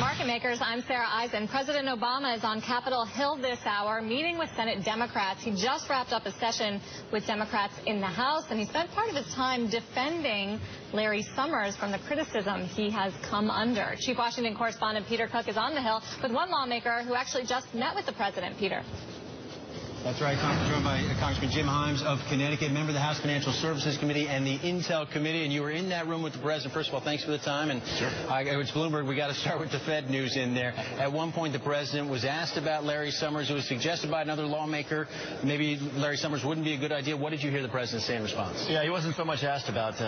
Market Makers, I'm Sarah Eisen. President Obama is on Capitol Hill this hour meeting with Senate Democrats. He just wrapped up a session with Democrats in the House, and he spent part of his time defending Larry Summers from the criticism he has come under. Chief Washington correspondent Peter Cook is on the Hill with one lawmaker who actually just met with the president. Peter. That's right, joined by Congressman Jim Himes of Connecticut, member of the House Financial Services Committee and the Intel Committee. And you were in that room with the president. First of all, thanks for the time. And sure. It's Bloomberg. We got to start with the Fed news in there. At one point, the president was asked about Larry Summers. It was suggested by another lawmaker maybe Larry Summers wouldn't be a good idea. What did you hear the president say in response? Yeah, he wasn't so much asked about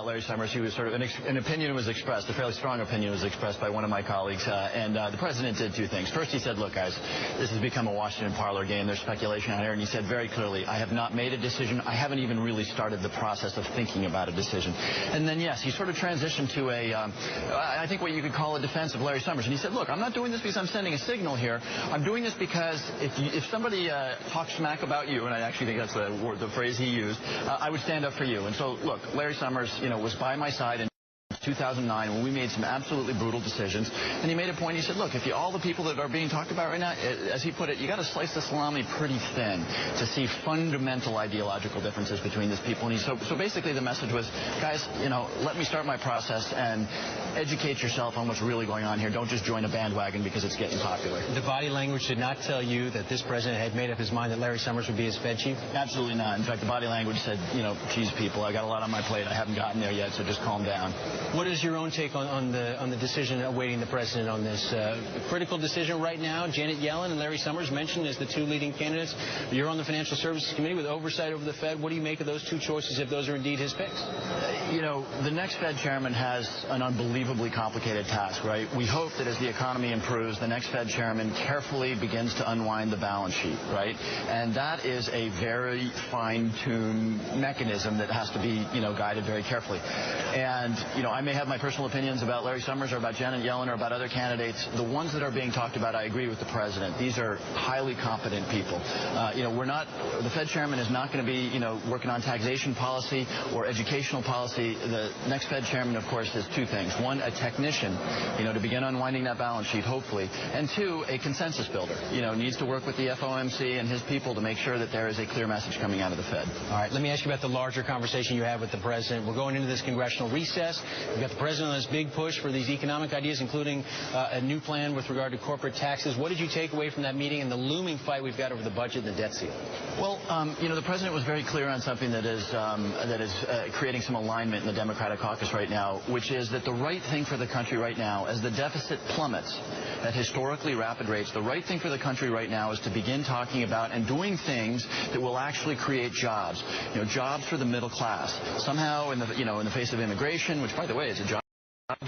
Larry Summers. He was sort of an opinion was expressed, a fairly strong opinion was expressed by one of my colleagues. And the president did two things. First, he said, look, guys, this has become a Washington parlor game. There's speculation out here. And he said very clearly, I have not made a decision. I haven't even really started the process of thinking about a decision. And then, yes, he sort of transitioned to I think what you could call a defense of Larry Summers. And he said, look, I'm not doing this because I'm sending a signal here. I'm doing this because if somebody talks smack about you, and I actually think that's the phrase he used, I would stand up for you. And so, look, Larry Summers, was by my side in 2009 when we made some absolutely brutal decisions, and he made a point. He said, look, if all the people that are being talked about right now, as he put it, you got to slice the salami pretty thin to see fundamental ideological differences between these people. And so basically the message was, guys, let me start my process and educate yourself on what's really going on here. Don't just join a bandwagon because it's getting popular. The body language did not tell you that this president had made up his mind that Larry Summers would be his Fed chief? Absolutely not. In fact, the body language said, geez, people, I got a lot on my plate. I haven't gotten there yet, so just calm down. What is your own take on the decision awaiting the president on this critical decision right now? Janet Yellen and Larry Summers mentioned as the two leading candidates. You're on the Financial Services Committee with oversight over the Fed. What do you make of those two choices if those are indeed his picks? The next Fed chairman has an unbelievably complicated task, right? We hope that as the economy improves, the next Fed chairman carefully begins to unwind the balance sheet, right? And that is a very fine-tuned mechanism that has to be, guided very carefully. And, I may have my personal opinions about Larry Summers or about Janet Yellen or about other candidates. The ones that are being talked about, I agree with the president. These are highly competent people. The Fed chairman is not going to be, working on taxation policy or educational policy. The next Fed chairman, of course, is two things. One, a technician, to begin unwinding that balance sheet, hopefully. And two, a consensus builder, needs to work with the FOMC and his people to make sure that there is a clear message coming out of the Fed. All right, let me ask you about the larger conversation you had with the president. We're going into this congressional recess. We've got the president on this big push for these economic ideas, including a new plan with regard to corporate taxes. What did you take away from that meeting and the looming fight we've got over the budget and the debt ceiling? Well, the president was very clear on something that is creating some alignment in the Democratic caucus right now, which is that the right thing for the country right now, as the deficit plummets at historically rapid rates, the right thing for the country right now is to begin talking about and doing things that will actually create jobs. Jobs for the middle class. Somehow, in the face of immigration, which, by the way, is a job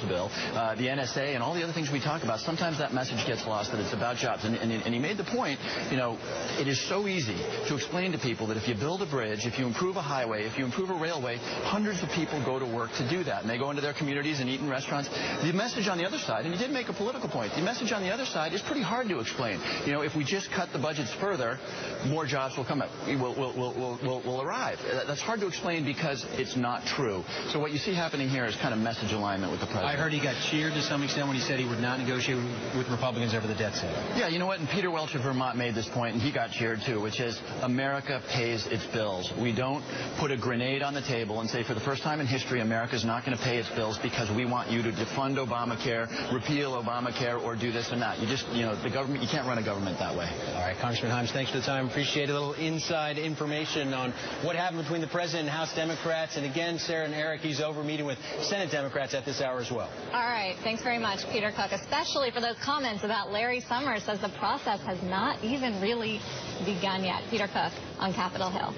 bill, the NSA and all the other things we talk about, sometimes that message gets lost that it's about jobs. And he made the point, it is so easy to explain to people that if you build a bridge, if you improve a highway, if you improve a railway, hundreds of people go to work to do that. And they go into their communities and eat in restaurants. The message on the other side, and he did make a political point, the message on the other side is pretty hard to explain. If we just cut the budgets further, more jobs will come up, will arrive. That's hard to explain because it's not true. So what you see happening here is kind of message alignment with the president. I heard he got cheered to some extent when he said he would not negotiate with Republicans over the debt ceiling. Yeah, you know what? And Peter Welch of Vermont made this point, and he got cheered too, which is America pays its bills. We don't put a grenade on the table and say for the first time in history, America's not going to pay its bills because we want you to defund Obamacare, repeal Obamacare, or do this and that. The government, you can't run a government that way. All right, Congressman Himes, thanks for the time. Appreciate a little inside information on what happened between the president and House Democrats. And again, Sarah and Eric, he's over meeting with Senate Democrats at this hour as well. All right. Thanks very much, Peter Cook, especially for those comments about Larry Summers, says the process has not even really begun yet. Peter Cook on Capitol Hill.